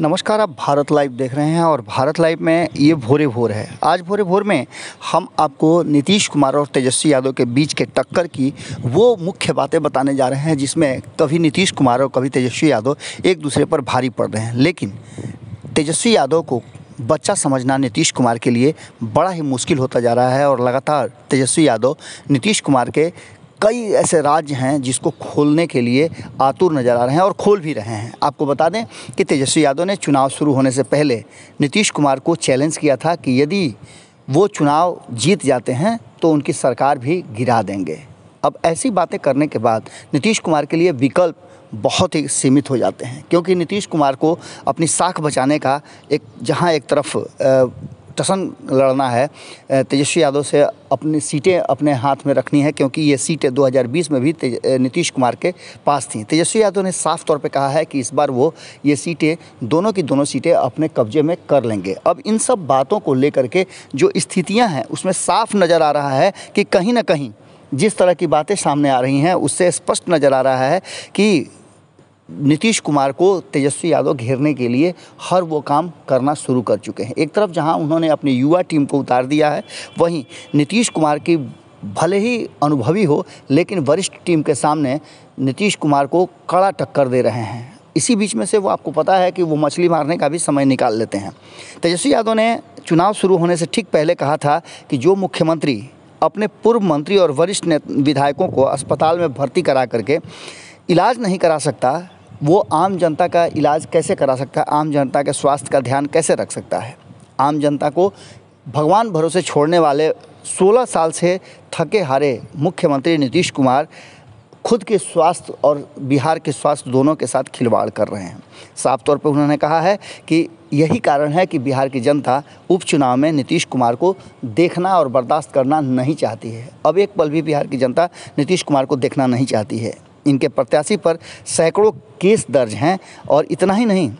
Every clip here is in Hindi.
नमस्कार, आप भारत लाइव देख रहे हैं और भारत लाइव में ये भोरे भोर है। आज भोरे भोर में हम आपको नीतीश कुमार और तेजस्वी यादव के बीच के टक्कर की वो मुख्य बातें बताने जा रहे हैं जिसमें कभी नीतीश कुमार और कभी तेजस्वी यादव एक दूसरे पर भारी पड़ रहे हैं। लेकिन तेजस्वी यादव को बच्चा समझना नीतीश कुमार के लिए बड़ा ही मुश्किल होता जा रहा है और लगातार तेजस्वी यादव नीतीश कुमार के कई ऐसे राज्य हैं जिसको खोलने के लिए आतुर नज़र आ रहे हैं और खोल भी रहे हैं। आपको बता दें कि तेजस्वी यादव ने चुनाव शुरू होने से पहले नीतीश कुमार को चैलेंज किया था कि यदि वो चुनाव जीत जाते हैं तो उनकी सरकार भी गिरा देंगे। अब ऐसी बातें करने के बाद नीतीश कुमार के लिए विकल्प बहुत ही सीमित हो जाते हैं, क्योंकि नीतीश कुमार को अपनी साख बचाने का जहां एक तरफ टसन लड़ना है, तेजस्वी यादव से अपनी सीटें अपने हाथ में रखनी है, क्योंकि ये सीटें 2020 में भी नीतीश कुमार के पास थीं। तेजस्वी यादव ने साफ तौर पे कहा है कि इस बार वो ये सीटें दोनों की दोनों सीटें अपने कब्जे में कर लेंगे। अब इन सब बातों को लेकर के जो स्थितियां हैं उसमें साफ नज़र आ रहा है कि कहीं ना कहीं जिस तरह की बातें सामने आ रही हैं उससे स्पष्ट नज़र आ रहा है कि नीतीश कुमार को तेजस्वी यादव घेरने के लिए हर वो काम करना शुरू कर चुके हैं। एक तरफ जहां उन्होंने अपनी युवा टीम को उतार दिया है, वहीं नीतीश कुमार की भले ही अनुभवी हो लेकिन वरिष्ठ टीम के सामने नीतीश कुमार को कड़ा टक्कर दे रहे हैं। इसी बीच में से वो आपको पता है कि वो मछली मारने का भी समय निकाल लेते हैं। तेजस्वी यादव ने चुनाव शुरू होने से ठीक पहले कहा था कि जो मुख्यमंत्री अपने पूर्व मंत्री और वरिष्ठ विधायकों को अस्पताल में भर्ती करा करके इलाज नहीं करा सकता, वो आम जनता का इलाज कैसे करा सकता है, आम जनता के स्वास्थ्य का ध्यान कैसे रख सकता है। आम जनता को भगवान भरोसे छोड़ने वाले 16 साल से थके हारे मुख्यमंत्री नीतीश कुमार खुद के स्वास्थ्य और बिहार के स्वास्थ्य दोनों के साथ खिलवाड़ कर रहे हैं। साफ तौर पर उन्होंने कहा है कि यही कारण है कि बिहार की जनता उपचुनाव में नीतीश कुमार को देखना और बर्दाश्त करना नहीं चाहती है। अब एक पल भी बिहार की जनता नीतीश कुमार को देखना नहीं चाहती है। इनके प्रत्याशी पर सैकड़ों केस दर्ज हैं और इतना ही नहीं,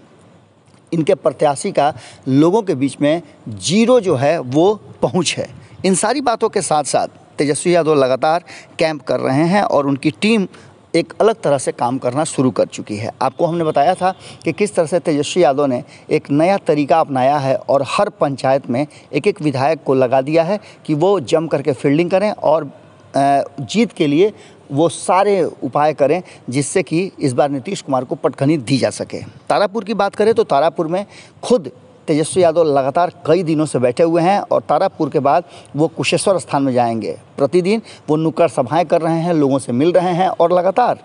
इनके प्रत्याशी का लोगों के बीच में जीरो जो है वो पहुंच है। इन सारी बातों के साथ साथ तेजस्वी यादव लगातार कैंप कर रहे हैं और उनकी टीम एक अलग तरह से काम करना शुरू कर चुकी है। आपको हमने बताया था कि किस तरह से तेजस्वी यादव ने एक नया तरीका अपनाया है और हर पंचायत में एक एक विधायक को लगा दिया है कि वो जम करके फील्डिंग करें और जीत के लिए वो सारे उपाय करें जिससे कि इस बार नीतीश कुमार को पटखनी दी जा सके। तारापुर की बात करें तो तारापुर में खुद तेजस्वी यादव लगातार कई दिनों से बैठे हुए हैं और तारापुर के बाद वो कुशेश्वर स्थान में जाएंगे। प्रतिदिन वो नुक्कड़ सभाएं कर रहे हैं, लोगों से मिल रहे हैं और लगातार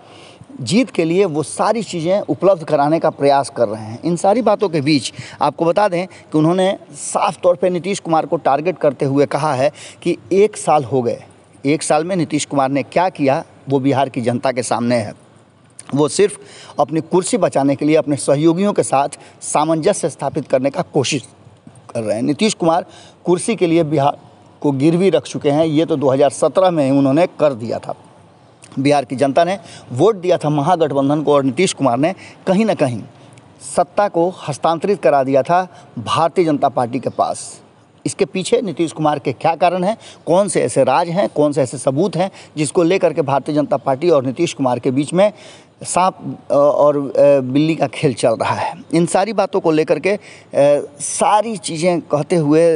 जीत के लिए वो सारी चीज़ें उपलब्ध कराने का प्रयास कर रहे हैं। इन सारी बातों के बीच आपको बता दें कि उन्होंने साफ तौर पर नीतीश कुमार को टारगेट करते हुए कहा है कि 1 साल हो गए, 1 साल में नीतीश कुमार ने क्या किया वो बिहार की जनता के सामने है। वो सिर्फ अपनी कुर्सी बचाने के लिए अपने सहयोगियों के साथ सामंजस्य स्थापित करने का कोशिश कर रहे हैं। नीतीश कुमार कुर्सी के लिए बिहार को गिरवी रख चुके हैं। ये तो 2017 में ही उन्होंने कर दिया था। बिहार की जनता ने वोट दिया था महागठबंधन को और नीतीश कुमार ने कहीं ना कहीं सत्ता को हस्तांतरित करा दिया था भारतीय जनता पार्टी के पास। इसके पीछे नीतीश कुमार के क्या कारण हैं, कौन से ऐसे राज हैं, कौन से ऐसे सबूत हैं जिसको लेकर के भारतीय जनता पार्टी और नीतीश कुमार के बीच में सांप और बिल्ली का खेल चल रहा है। इन सारी बातों को लेकर के सारी चीज़ें कहते हुए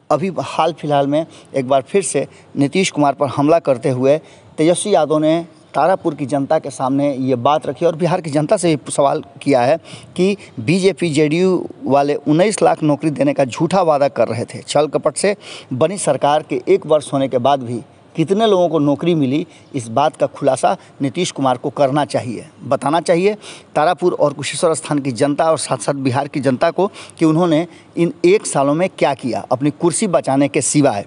अभी हाल फिलहाल में एक बार फिर से नीतीश कुमार पर हमला करते हुए तेजस्वी यादव ने तारापुर की जनता के सामने ये बात रखी और बिहार की जनता से सवाल किया है कि बीजेपी जेडीयू वाले 19 लाख नौकरी देने का झूठा वादा कर रहे थे। छल कपट से बनी सरकार के 1 वर्ष होने के बाद भी कितने लोगों को नौकरी मिली, इस बात का खुलासा नीतीश कुमार को करना चाहिए, बताना चाहिए तारापुर और कुशेश्वर स्थान की जनता और साथ साथ बिहार की जनता को कि उन्होंने इन 1 सालों में क्या किया अपनी कुर्सी बचाने के सिवाय।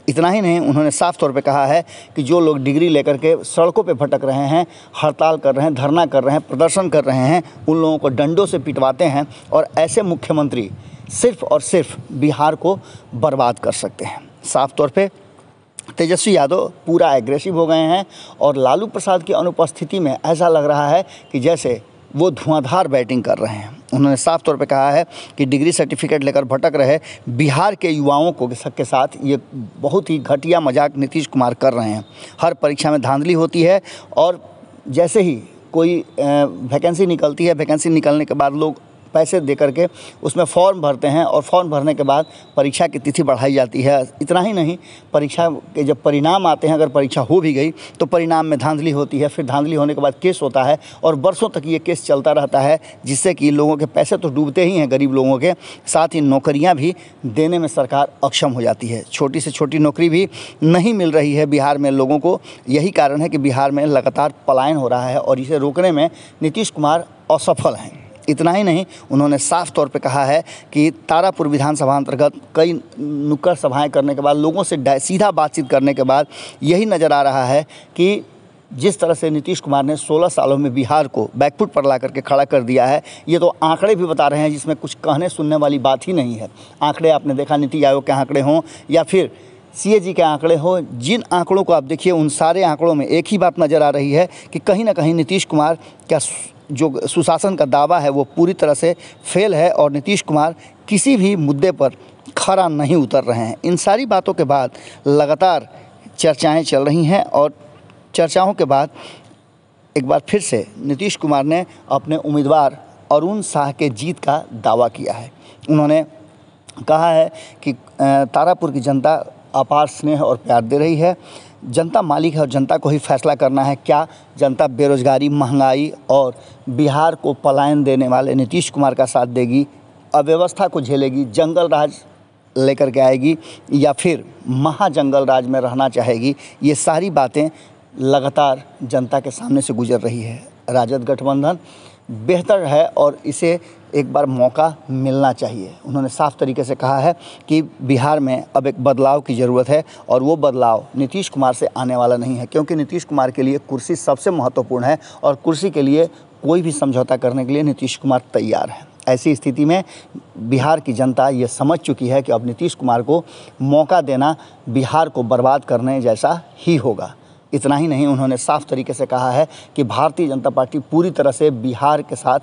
इतना ही नहीं, उन्होंने साफ तौर पे कहा है कि जो लोग डिग्री लेकर के सड़कों पे भटक रहे हैं, हड़ताल कर रहे हैं, धरना कर रहे हैं, प्रदर्शन कर रहे हैं, उन लोगों को डंडों से पिटवाते हैं और ऐसे मुख्यमंत्री सिर्फ और सिर्फ बिहार को बर्बाद कर सकते हैं। साफ तौर पे तेजस्वी यादव पूरा एग्रेसिव हो गए हैं और लालू प्रसाद की अनुपस्थिति में ऐसा लग रहा है कि जैसे वो धुआंधार बैटिंग कर रहे हैं। उन्होंने साफ तौर पे कहा है कि डिग्री सर्टिफिकेट लेकर भटक रहे बिहार के युवाओं को के साथ ये बहुत ही घटिया मजाक नीतीश कुमार कर रहे हैं। हर परीक्षा में धांधली होती है और जैसे ही कोई वैकेंसी निकलती है, वैकेंसी निकलने के बाद लोग पैसे दे करके उसमें फॉर्म भरते हैं और फॉर्म भरने के बाद परीक्षा की तिथि बढ़ाई जाती है। इतना ही नहीं, परीक्षा के जब परिणाम आते हैं, अगर परीक्षा हो भी गई तो परिणाम में धांधली होती है, फिर धांधली होने के बाद केस होता है और बरसों तक ये केस चलता रहता है, जिससे कि लोगों के पैसे तो डूबते ही हैं, गरीब लोगों के, साथ ही नौकरियां भी देने में सरकार अक्षम हो जाती है। छोटी से छोटी नौकरी भी नहीं मिल रही है बिहार में लोगों को। यही कारण है कि बिहार में लगातार पलायन हो रहा है और इसे रोकने में नीतीश कुमार असफल हैं। इतना ही नहीं, उन्होंने साफ तौर पे कहा है कि तारापुर विधानसभा अंतर्गत कई नुक्कड़ सभाएं करने के बाद, लोगों से सीधा बातचीत करने के बाद यही नज़र आ रहा है कि जिस तरह से नीतीश कुमार ने 16 सालों में बिहार को बैकफुट पर ला करके खड़ा कर दिया है, ये तो आंकड़े भी बता रहे हैं, जिसमें कुछ कहने सुनने वाली बात ही नहीं है। आंकड़े आपने देखा, नीति आयोग के आंकड़े हों या फिर CAG के आंकड़े हो, जिन आंकड़ों को आप देखिए, उन सारे आंकड़ों में एक ही बात नज़र आ रही है कि कहीं ना कहीं नीतीश कुमार क्या जो सुशासन का दावा है वो पूरी तरह से फेल है और नीतीश कुमार किसी भी मुद्दे पर खरा नहीं उतर रहे हैं। इन सारी बातों के बाद लगातार चर्चाएं चल रही हैं और चर्चाओं के बाद एक बार फिर से नीतीश कुमार ने अपने उम्मीदवार अरुण साह के जीत का दावा किया है। उन्होंने कहा है कि तारापुर की जनता अपार स्नेह और प्यार दे रही है, जनता मालिक है और जनता को ही फैसला करना है। क्या जनता बेरोजगारी, महंगाई और बिहार को पलायन देने वाले नीतीश कुमार का साथ देगी, अव्यवस्था को झेलेगी, जंगल राज लेकर के आएगी या फिर महाजंगल राज में रहना चाहेगी? ये सारी बातें लगातार जनता के सामने से गुजर रही है। राजद गठबंधन बेहतर है और इसे एक बार मौका मिलना चाहिए। उन्होंने साफ तरीके से कहा है कि बिहार में अब एक बदलाव की ज़रूरत है और वो बदलाव नीतीश कुमार से आने वाला नहीं है, क्योंकि नीतीश कुमार के लिए कुर्सी सबसे महत्वपूर्ण है और कुर्सी के लिए कोई भी समझौता करने के लिए नीतीश कुमार तैयार है। ऐसी स्थिति में बिहार की जनता ये समझ चुकी है कि अब नीतीश कुमार को मौका देना बिहार को बर्बाद करने जैसा ही होगा। इतना ही नहीं, उन्होंने साफ तरीके से कहा है कि भारतीय जनता पार्टी पूरी तरह से बिहार के साथ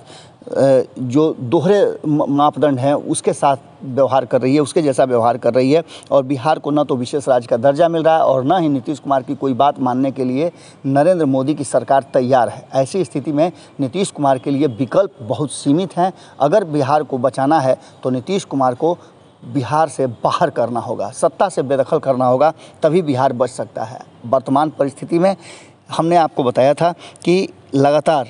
जो दोहरे मापदंड हैं उसके साथ व्यवहार कर रही है, उसके जैसा व्यवहार कर रही है और बिहार को न तो विशेष राज्य का दर्जा मिल रहा है और न ही नीतीश कुमार की कोई बात मानने के लिए नरेंद्र मोदी की सरकार तैयार है। ऐसी स्थिति में नीतीश कुमार के लिए विकल्प बहुत सीमित हैं। अगर बिहार को बचाना है तो नीतीश कुमार को बिहार से बाहर करना होगा, सत्ता से बेदखल करना होगा, तभी बिहार बच सकता है। वर्तमान परिस्थिति में हमने आपको बताया था कि लगातार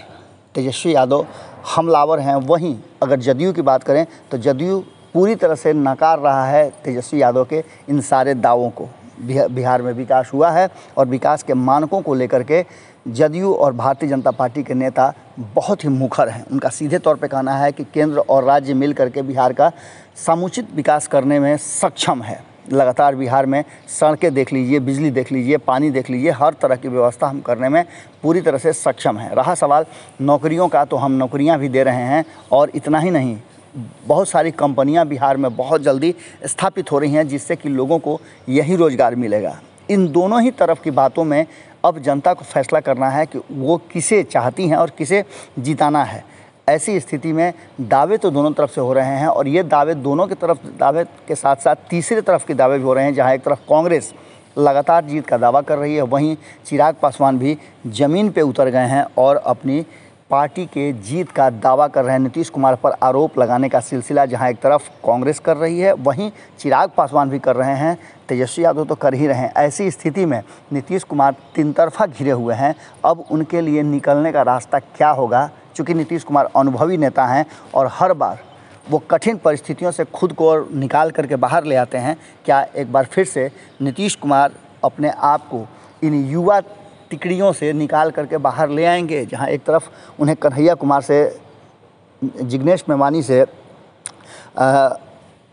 तेजस्वी यादव हमलावर हैं। वहीं अगर जदयू की बात करें तो जदयू पूरी तरह से नकार रहा है तेजस्वी यादव के इन सारे दावों को। बिहार में विकास हुआ है और विकास के मानकों को लेकर के जदयू और भारतीय जनता पार्टी के नेता बहुत ही मुखर हैं। उनका सीधे तौर पे कहना है कि केंद्र और राज्य मिल करके बिहार का समुचित विकास करने में सक्षम है। लगातार बिहार में सड़कें देख लीजिए, बिजली देख लीजिए, पानी देख लीजिए, हर तरह की व्यवस्था हम करने में पूरी तरह से सक्षम है। रहा सवाल नौकरियों का, तो हम नौकरियां भी दे रहे हैं और इतना ही नहीं, बहुत सारी कंपनियां बिहार में बहुत जल्दी स्थापित हो रही हैं, जिससे कि लोगों को यही रोज़गार मिलेगा। इन दोनों ही तरफ की बातों में अब जनता को फैसला करना है कि वो किसे चाहती हैं और किसे जिताना है। ऐसी स्थिति में दावे तो दोनों तरफ से हो रहे हैं और ये दावे दोनों की तरफ दावे के साथ साथ तीसरी तरफ के दावे भी हो रहे हैं, जहां एक तरफ कांग्रेस लगातार जीत का दावा कर रही है, वहीं चिराग पासवान भी ज़मीन पे उतर गए हैं और अपनी पार्टी के जीत का दावा कर रहे हैं। नीतीश कुमार पर आरोप लगाने का सिलसिला जहां एक तरफ कांग्रेस कर रही है, वहीं चिराग पासवान भी कर रहे हैं, तेजस्वी यादव तो कर ही रहे हैं। ऐसी स्थिति में नीतीश कुमार तीन तरफा घिरे हुए हैं। अब उनके लिए निकलने का रास्ता क्या होगा? चूँकि नीतीश कुमार अनुभवी नेता हैं और हर बार वो कठिन परिस्थितियों से खुद को निकाल करके बाहर ले आते हैं। क्या एक बार फिर से नीतीश कुमार अपने आप को इन युवा तिकड़ियों से निकाल करके बाहर ले आएंगे? जहां एक तरफ उन्हें कन्हैया कुमार से, जिग्नेश मेवानी से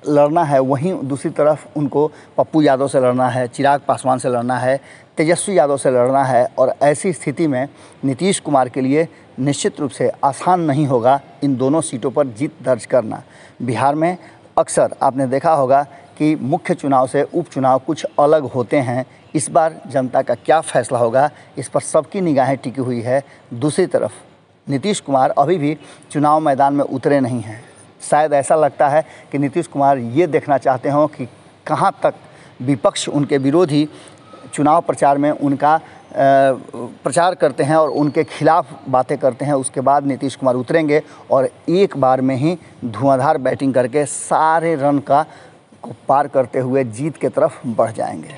लड़ना है, वहीं दूसरी तरफ उनको पप्पू यादव से लड़ना है, चिराग पासवान से लड़ना है, तेजस्वी यादव से लड़ना है। और ऐसी स्थिति में नीतीश कुमार के लिए निश्चित रूप से आसान नहीं होगा इन दोनों सीटों पर जीत दर्ज करना। बिहार में अक्सर आपने देखा होगा कि मुख्य चुनाव से उपचुनाव कुछ अलग होते हैं। इस बार जनता का क्या फैसला होगा, इस पर सबकी निगाहें टिकी हुई है। दूसरी तरफ नीतीश कुमार अभी भी चुनाव मैदान में उतरे नहीं हैं। शायद ऐसा लगता है कि नीतीश कुमार ये देखना चाहते हों कि कहां तक विपक्ष, उनके विरोधी चुनाव प्रचार में उनका प्रचार करते हैं और उनके खिलाफ बातें करते हैं, उसके बाद नीतीश कुमार उतरेंगे और एक बार में ही धुआंधार बैटिंग करके सारे रन को पार करते हुए जीत के तरफ बढ़ जाएंगे।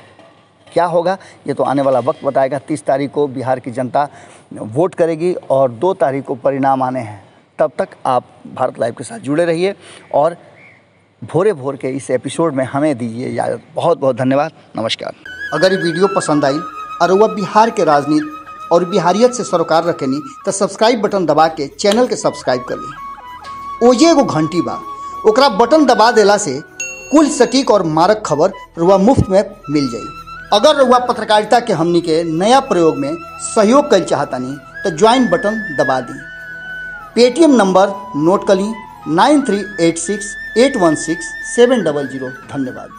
क्या होगा ये तो आने वाला वक्त बताएगा। 30 तारीख को बिहार की जनता वोट करेगी और 2 तारीख को परिणाम आने हैं। तब तक आप भारत लाइव के साथ जुड़े रहिए और भोरे भोर के इस एपिसोड में हमें दीजिए इजाज़त। बहुत बहुत धन्यवाद, नमस्कार। अगर ये वीडियो पसंद आई और वह बिहार के राजनीति और बिहारियत से सरोकार रखेनी तो सब्सक्राइब बटन दबा के चैनल के सब्सक्राइब कर ली। ओजे एगो घंटी बा, ओकरा बटन दबा देला से कुल सटीक और मारक खबर रुआ मुफ्त में मिल जाई। अगर रुआ पत्रकारिता के हमनी के नया प्रयोग में सहयोग कर चाहतानी तो ज्वाइन बटन दबा दी। पेटीएम नंबर नोट कर ली 9386816700। धन्यवाद।